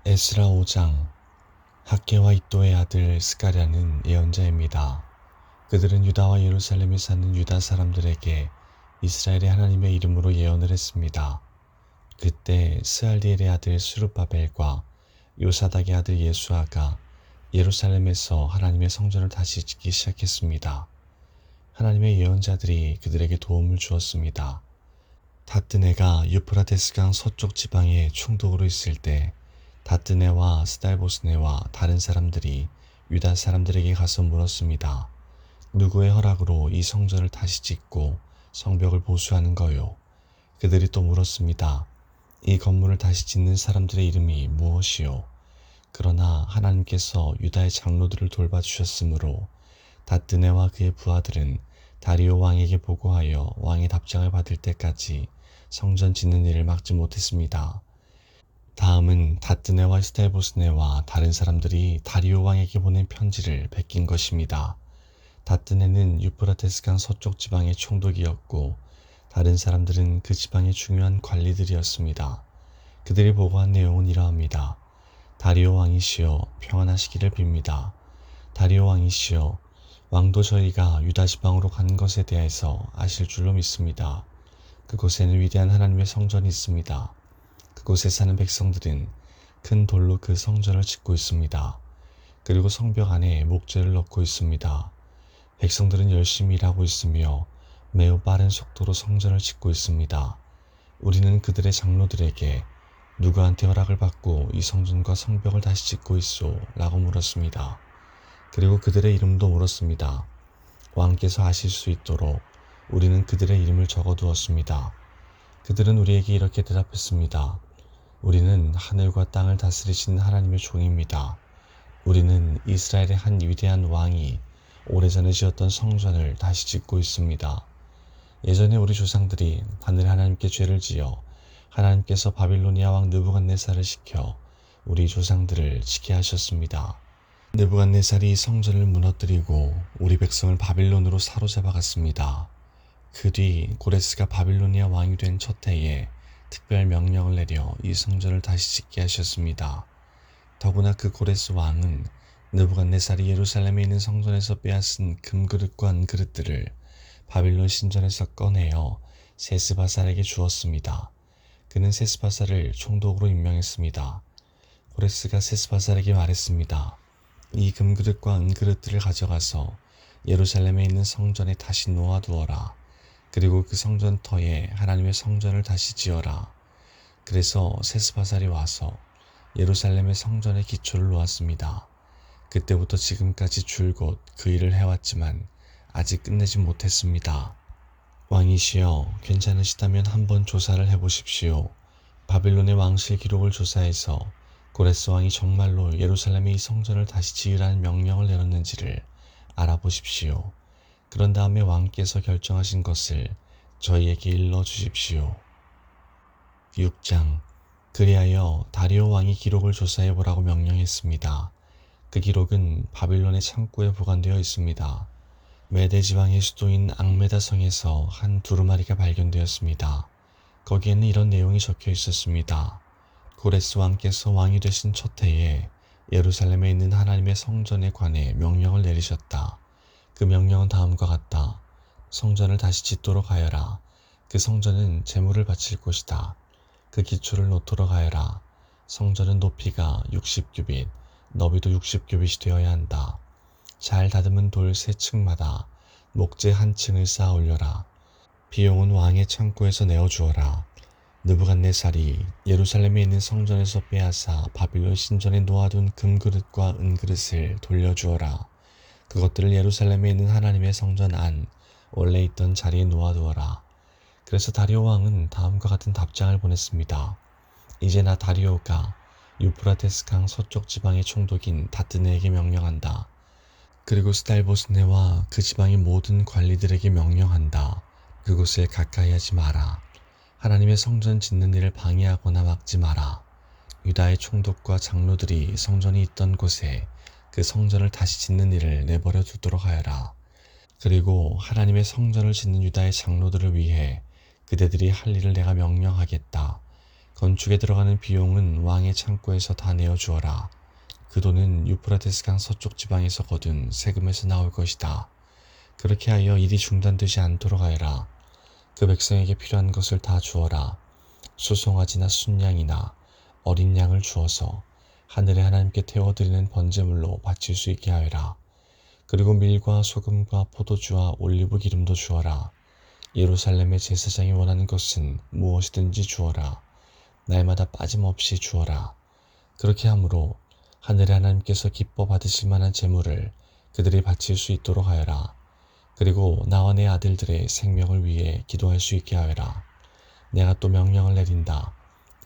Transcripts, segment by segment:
에스라 5장. 학개와 이또의 아들 스가랴는 예언자입니다. 그들은 유다와 예루살렘에 사는 유다 사람들에게 이스라엘의 하나님의 이름으로 예언을 했습니다. 그때 스알디엘의 아들 스룹바벨과 요사닥의 아들 예수아가 예루살렘에서 하나님의 성전을 다시 짓기 시작했습니다. 하나님의 예언자들이 그들에게 도움을 주었습니다. 다뜨네가 유프라테스강 서쪽 지방에 총독으로 있을 때 다뜨네와 스달보스네와 다른 사람들이 유다 사람들에게 가서 물었습니다. 누구의 허락으로 이 성전을 다시 짓고 성벽을 보수하는 거요? 그들이 또 물었습니다. 이 건물을 다시 짓는 사람들의 이름이 무엇이요? 그러나 하나님께서 유다의 장로들을 돌봐주셨으므로 다뜨네와 그의 부하들은 다리오 왕에게 보고하여 왕의 답장을 받을 때까지 성전 짓는 일을 막지 못했습니다. 다음은 다뜨네와 스달보스네와 다른 사람들이 다리오 왕에게 보낸 편지를 베낀 것입니다. 다뜨네는 유프라테스강 서쪽 지방의 총독이었고 다른 사람들은 그 지방의 중요한 관리들이었습니다. 그들이 보고한 내용은 이러합니다. 다리오 왕이시여 평안하시기를 빕니다. 다리오 왕이시여 왕도 저희가 유다 지방으로 간 것에 대해서 아실 줄로 믿습니다. 그곳에는 위대한 하나님의 성전이 있습니다. 그곳에 사는 백성들은 큰 돌로 그 성전을 짓고 있습니다. 그리고 성벽 안에 목재를 넣고 있습니다. 백성들은 열심히 일하고 있으며 매우 빠른 속도로 성전을 짓고 있습니다. 우리는 그들의 장로들에게 누구한테 허락을 받고 이 성전과 성벽을 다시 짓고 있소? 라고 물었습니다. 그리고 그들의 이름도 물었습니다. 왕께서 아실 수 있도록 우리는 그들의 이름을 적어두었습니다. 그들은 우리에게 이렇게 대답했습니다. 우리는 하늘과 땅을 다스리신 하나님의 종입니다. 우리는 이스라엘의 한 위대한 왕이 오래전에 지었던 성전을 다시 짓고 있습니다. 예전에 우리 조상들이 하늘 하나님께 죄를 지어 하나님께서 바빌로니아 왕 느부갓네살을 시켜 우리 조상들을 지게 하셨습니다. 느부갓네살이 이 성전을 무너뜨리고 우리 백성을 바빌론으로 사로잡아 갔습니다. 그 뒤 고레스가 바빌로니아 왕이 된 첫 해에 특별 명령을 내려 이 성전을 다시 짓게 하셨습니다. 더구나 그 고레스 왕은 느부갓네살이 예루살렘에 있는 성전에서 빼앗은 금그릇과 은그릇들을 바빌론 신전에서 꺼내어 세스바살에게 주었습니다. 그는 세스바살을 총독으로 임명했습니다. 고레스가 세스바살에게 말했습니다. 이 금그릇과 은그릇들을 가져가서 예루살렘에 있는 성전에 다시 놓아두어라. 그리고 그 성전터에 하나님의 성전을 다시 지어라. 그래서 세스바살이 와서 예루살렘의 성전의 기초를 놓았습니다. 그때부터 지금까지 줄곧 그 일을 해왔지만 아직 끝내지 못했습니다. 왕이시여 괜찮으시다면 한번 조사를 해보십시오. 바빌론의 왕실 기록을 조사해서 고레스 왕이 정말로 예루살렘의 이 성전을 다시 지으라는 명령을 내렸는지를 알아보십시오. 그런 다음에 왕께서 결정하신 것을 저희에게 일러주십시오. 6장. 그리하여 다리오 왕이 기록을 조사해 보라고 명령했습니다. 그 기록은 바빌론의 창고에 보관되어 있습니다. 메대 지방의 수도인 앙메다 성에서 한 두루마리가 발견되었습니다. 거기에는 이런 내용이 적혀 있었습니다. 고레스 왕께서 왕이 되신 첫 해에 예루살렘에 있는 하나님의 성전에 관해 명령을 내리셨다. 그 명령은 다음과 같다. 성전을 다시 짓도록 하여라. 그 성전은 제물을 바칠 곳이다. 그 기초를 놓도록 하여라. 성전은 높이가 60규빗, 너비도 60규빗이 되어야 한다. 잘 다듬은 돌 3층마다 목재 1층을 쌓아 올려라. 비용은 왕의 창고에서 내어주어라. 느부갓네살이 예루살렘에 있는 성전에서 빼앗아 바빌론 신전에 놓아둔 금그릇과 은그릇을 돌려주어라. 그것들을 예루살렘에 있는 하나님의 성전 안 원래 있던 자리에 놓아두어라. 그래서 다리오 왕은 다음과 같은 답장을 보냈습니다. 이제 나 다리오가 유프라테스 강 서쪽 지방의 총독인 다뜨네에게 명령한다. 그리고 스달보스네와 그 지방의 모든 관리들에게 명령한다. 그곳을 가까이 하지 마라. 하나님의 성전 짓는 일을 방해하거나 막지 마라. 유다의 총독과 장로들이 성전이 있던 곳에 그 성전을 다시 짓는 일을 내버려 두도록 하여라. 그리고 하나님의 성전을 짓는 유다의 장로들을 위해 그대들이 할 일을 내가 명령하겠다. 건축에 들어가는 비용은 왕의 창고에서 다 내어주어라. 그 돈은 유프라테스 강 서쪽 지방에서 거둔 세금에서 나올 것이다. 그렇게 하여 일이 중단되지 않도록 하여라. 그 백성에게 필요한 것을 다 주어라. 수송아지나 순양이나 어린 양을 주어서 하늘의 하나님께 태워드리는 번제물로 바칠 수 있게 하여라. 그리고 밀과 소금과 포도주와 올리브 기름도 주어라. 예루살렘의 제사장이 원하는 것은 무엇이든지 주어라. 날마다 빠짐없이 주어라. 그렇게 함으로 하늘의 하나님께서 기뻐 받으실 만한 제물을 그들이 바칠 수 있도록 하여라. 그리고 나와 내 아들들의 생명을 위해 기도할 수 있게 하여라. 내가 또 명령을 내린다.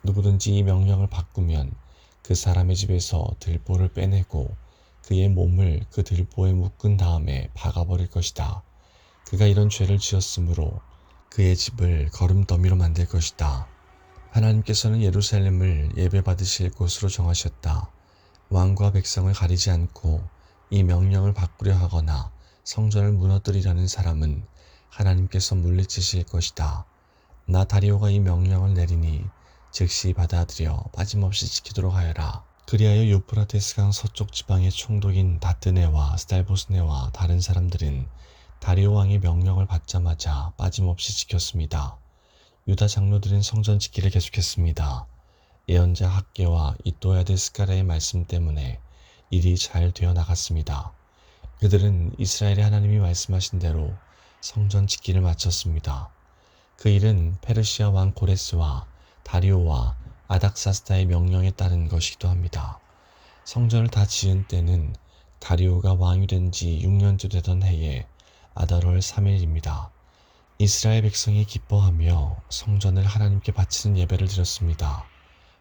누구든지 이 명령을 바꾸면 그 사람의 집에서 들보를 빼내고 그의 몸을 그 들보에 묶은 다음에 박아버릴 것이다. 그가 이런 죄를 지었으므로 그의 집을 거름더미로 만들 것이다. 하나님께서는 예루살렘을 예배받으실 곳으로 정하셨다. 왕과 백성을 가리지 않고 이 명령을 바꾸려 하거나 성전을 무너뜨리려는 사람은 하나님께서 물리치실 것이다. 나 다리오가 이 명령을 내리니 즉시 받아들여 빠짐없이 지키도록 하여라. 그리하여 유프라테스 강 서쪽 지방의 총독인 다뜨네와 스달보스네와 다른 사람들은 다리오 왕의 명령을 받자마자 빠짐없이 지켰습니다. 유다 장로들은 성전 지키를 계속했습니다. 예언자 학개와 이또야드 스가랴의 말씀 때문에 일이 잘 되어 나갔습니다. 그들은 이스라엘의 하나님이 말씀하신 대로 성전 지키를 마쳤습니다. 그 일은 페르시아 왕 고레스와 다리오와 아닥사스다의 명령에 따른 것이기도 합니다. 성전을 다 지은 때는 다리오가 왕이 된 지 6년째 되던 해에 아달월 3일입니다. 이스라엘 백성이 기뻐하며 성전을 하나님께 바치는 예배를 드렸습니다.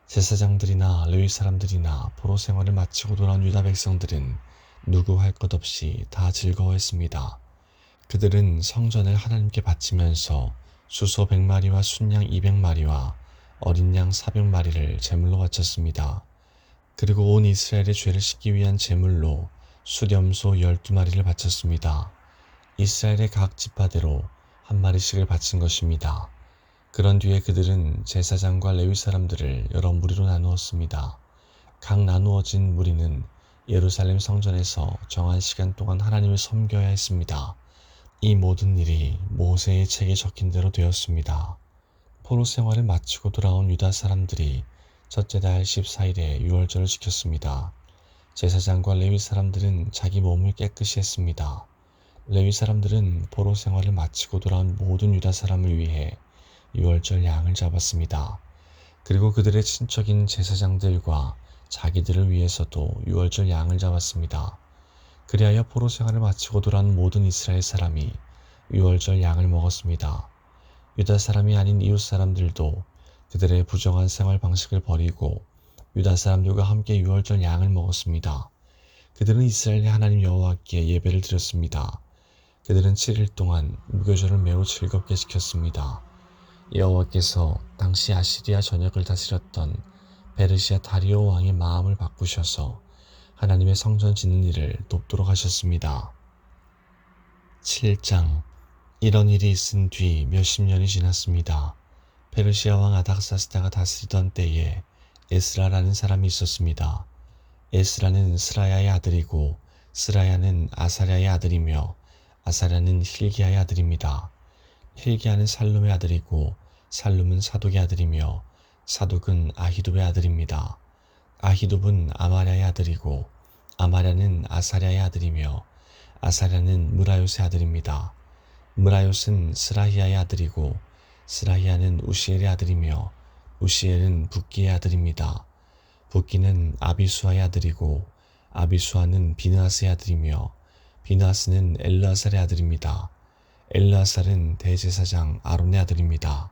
제사장들이나 레위 사람들이나 포로 생활을 마치고 돌아온 유다 백성들은 누구 할 것 없이 다 즐거워했습니다. 그들은 성전을 하나님께 바치면서 수소 100마리와 순양 200마리와 어린 양 400마리를 제물로 바쳤습니다. 그리고 온 이스라엘의 죄를 씻기 위한 제물로 수렴소 12마리를 바쳤습니다. 이스라엘의 각 지파대로 한 마리씩을 바친 것입니다. 그런 뒤에 그들은 제사장과 레위 사람들을 여러 무리로 나누었습니다. 각 나누어진 무리는 예루살렘 성전에서 정한 시간 동안 하나님을 섬겨야 했습니다. 이 모든 일이 모세의 책에 적힌 대로 되었습니다. 포로 생활을 마치고 돌아온 유다 사람들이 첫째 달 14일에 유월절을 지켰습니다. 제사장과 레위 사람들은 자기 몸을 깨끗이 했습니다. 레위 사람들은 포로 생활을 마치고 돌아온 모든 유다 사람을 위해 유월절 양을 잡았습니다. 그리고 그들의 친척인 제사장들과 자기들을 위해서도 유월절 양을 잡았습니다. 그리하여 포로 생활을 마치고 돌아온 모든 이스라엘 사람이 유월절 양을 먹었습니다. 유다 사람이 아닌 이웃 사람들도 그들의 부정한 생활 방식을 버리고 유다 사람들과 함께 유월절 양을 먹었습니다. 그들은 이스라엘의 하나님 여호와께 예배를 드렸습니다. 그들은 7일 동안 무교절을 매우 즐겁게 지켰습니다. 여호와께서 당시 아시리아 전역을 다스렸던 페르시아 다리오 왕의 마음을 바꾸셔서 하나님의 성전 짓는 일을 돕도록 하셨습니다. 7장. 이런 일이 있은 뒤 몇십 년이 지났습니다. 페르시아 왕 아닥사스다가 다스리던 때에 에스라라는 사람이 있었습니다. 에스라는 스라야의 아들이고 스라야는 아사랴의 아들이며 아사랴는 힐기야의 아들입니다. 힐기야는 살룸의 아들이고 살룸은 사독의 아들이며 사독은 아히둡의 아들입니다. 아히둡은 아마랴의 아들이고 아마랴는 아사랴의 아들이며 아사랴는 무라요스의 아들입니다. 무라요스는 스라히야의 아들이고 스라히야는 우시엘의 아들이며 우시엘은 붓기의 아들입니다. 붓기는 아비수아의 아들이고 아비수아는 비느하스의 아들이며 비느하스는 엘르아살의 아들입니다. 엘르아살은 대제사장 아론의 아들입니다.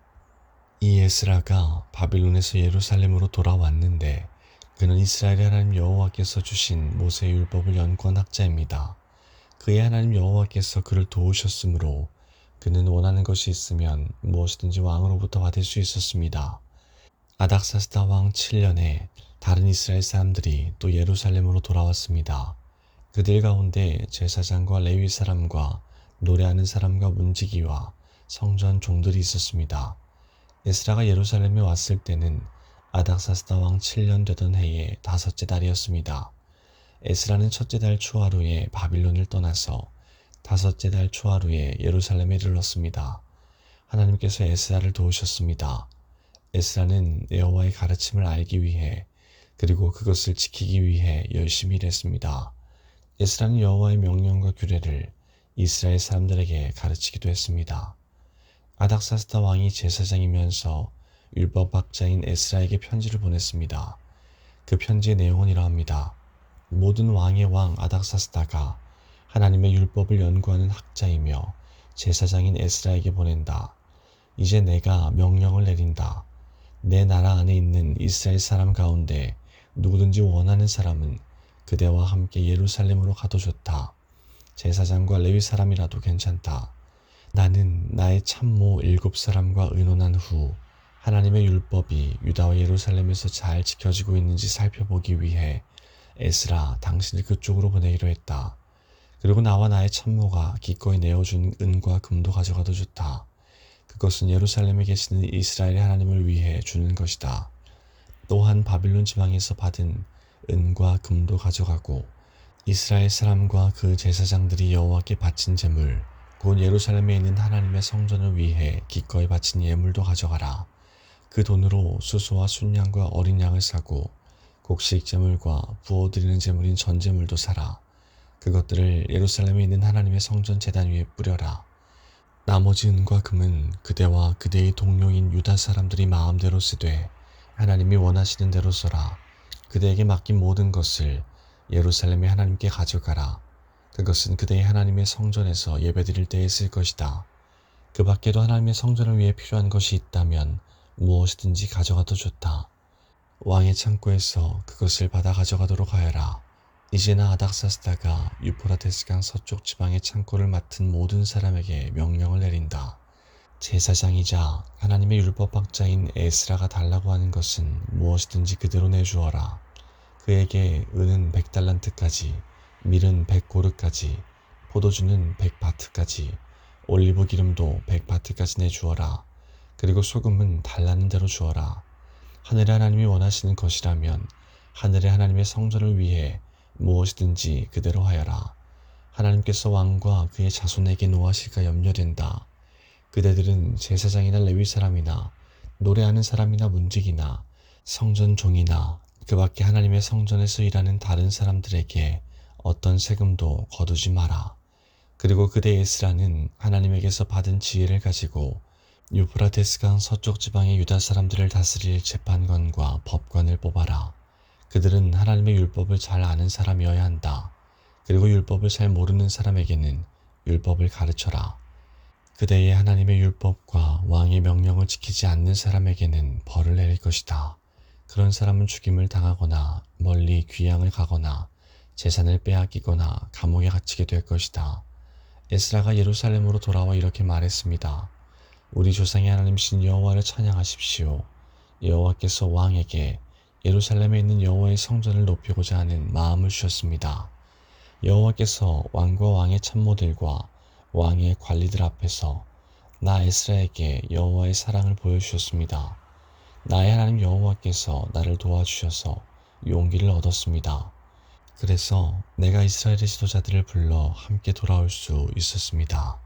이 에스라가 바빌론에서 예루살렘으로 돌아왔는데 그는 이스라엘의 하나님 여호와께서 주신 모세의 율법을 연구한 학자입니다. 그의 하나님 여호와께서 그를 도우셨으므로 그는 원하는 것이 있으면 무엇이든지 왕으로부터 받을 수 있었습니다. 아닥사스다 왕 7년에 다른 이스라엘 사람들이 또 예루살렘으로 돌아왔습니다. 그들 가운데 제사장과 레위 사람과 노래하는 사람과 문지기와 성전 종들이 있었습니다. 에스라가 예루살렘에 왔을 때는 아닥사스다 왕 7년 되던 해의 다섯째 달이었습니다. 에스라는 첫째 달 초하루에 바빌론을 떠나서 다섯째 달 초하루에 예루살렘에 이르렀습니다. 하나님께서 에스라를 도우셨습니다. 에스라는 여호와의 가르침을 알기 위해 그리고 그것을 지키기 위해 열심히 일했습니다. 에스라는 여호와의 명령과 규례를 이스라엘 사람들에게 가르치기도 했습니다. 아닥사스다 왕이 제사장이면서 율법학자인 에스라에게 편지를 보냈습니다. 그 편지의 내용은 이러합니다. 모든 왕의 왕 아닥사스다가 하나님의 율법을 연구하는 학자이며 제사장인 에스라에게 보낸다. 이제 내가 명령을 내린다. 내 나라 안에 있는 이스라엘 사람 가운데 누구든지 원하는 사람은 그대와 함께 예루살렘으로 가도 좋다. 제사장과 레위 사람이라도 괜찮다. 나는 나의 참모 7사람과 의논한 후 하나님의 율법이 유다와 예루살렘에서 잘 지켜지고 있는지 살펴보기 위해 에스라 당신을 그쪽으로 보내기로 했다. 그리고 나와 나의 참모가 기꺼이 내어준 은과 금도 가져가도 좋다. 그것은 예루살렘에 계시는 이스라엘의 하나님을 위해 주는 것이다. 또한 바빌론 지방에서 받은 은과 금도 가져가고 이스라엘 사람과 그 제사장들이 여호와께 바친 제물 곧 예루살렘에 있는 하나님의 성전을 위해 기꺼이 바친 예물도 가져가라. 그 돈으로 수소와 순양과 어린 양을 사고 곡식 제물과 부어드리는 제물인 전제물도 사라. 그것들을 예루살렘에 있는 하나님의 성전 제단 위에 뿌려라. 나머지 은과 금은 그대와 그대의 동료인 유다 사람들이 마음대로 쓰되 하나님이 원하시는 대로 써라. 그대에게 맡긴 모든 것을 예루살렘의 하나님께 가져가라. 그것은 그대의 하나님의 성전에서 예배드릴 때에 쓸 것이다. 그 밖에도 하나님의 성전을 위해 필요한 것이 있다면 무엇이든지 가져가도 좋다. 왕의 창고에서 그것을 받아 가져가도록 하여라. 이제나 아닥사스다가 유프라테스강 서쪽 지방의 창고를 맡은 모든 사람에게 명령을 내린다. 제사장이자 하나님의 율법학자인 에스라가 달라고 하는 것은 무엇이든지 그대로 내주어라. 그에게 은은 100달란트까지, 밀은 100고르까지, 포도주는 100바트까지, 올리브 기름도 100바트까지 내주어라. 그리고 소금은 달라는 대로 주어라. 하늘의 하나님이 원하시는 것이라면 하늘의 하나님의 성전을 위해 무엇이든지 그대로 하여라. 하나님께서 왕과 그의 자손에게 노하실까 염려된다. 그대들은 제사장이나 레위 사람이나 노래하는 사람이나 문지기나 성전 종이나 그 밖에 하나님의 성전에서 일하는 다른 사람들에게 어떤 세금도 거두지 마라. 그리고 그대 에스라는 하나님에게서 받은 지혜를 가지고 유프라테스강 서쪽 지방의 유다 사람들을 다스릴 재판관과 법관을 뽑아라. 그들은 하나님의 율법을 잘 아는 사람이어야 한다. 그리고 율법을 잘 모르는 사람에게는 율법을 가르쳐라. 그대의 하나님의 율법과 왕의 명령을 지키지 않는 사람에게는 벌을 내릴 것이다. 그런 사람은 죽임을 당하거나 멀리 귀양을 가거나 재산을 빼앗기거나 감옥에 갇히게 될 것이다. 에스라가 예루살렘으로 돌아와 이렇게 말했습니다. 우리 조상의 하나님이신 여호와를 찬양하십시오. 여호와께서 왕에게 예루살렘에 있는 여호와의 성전을 높이고자 하는 마음을 주셨습니다. 여호와께서 왕과 왕의 참모들과 왕의 관리들 앞에서 나 에스라에게 여호와의 사랑을 보여주셨습니다. 나의 하나님 여호와께서 나를 도와주셔서 용기를 얻었습니다. 그래서 내가 이스라엘의 지도자들을 불러 함께 돌아올 수 있었습니다.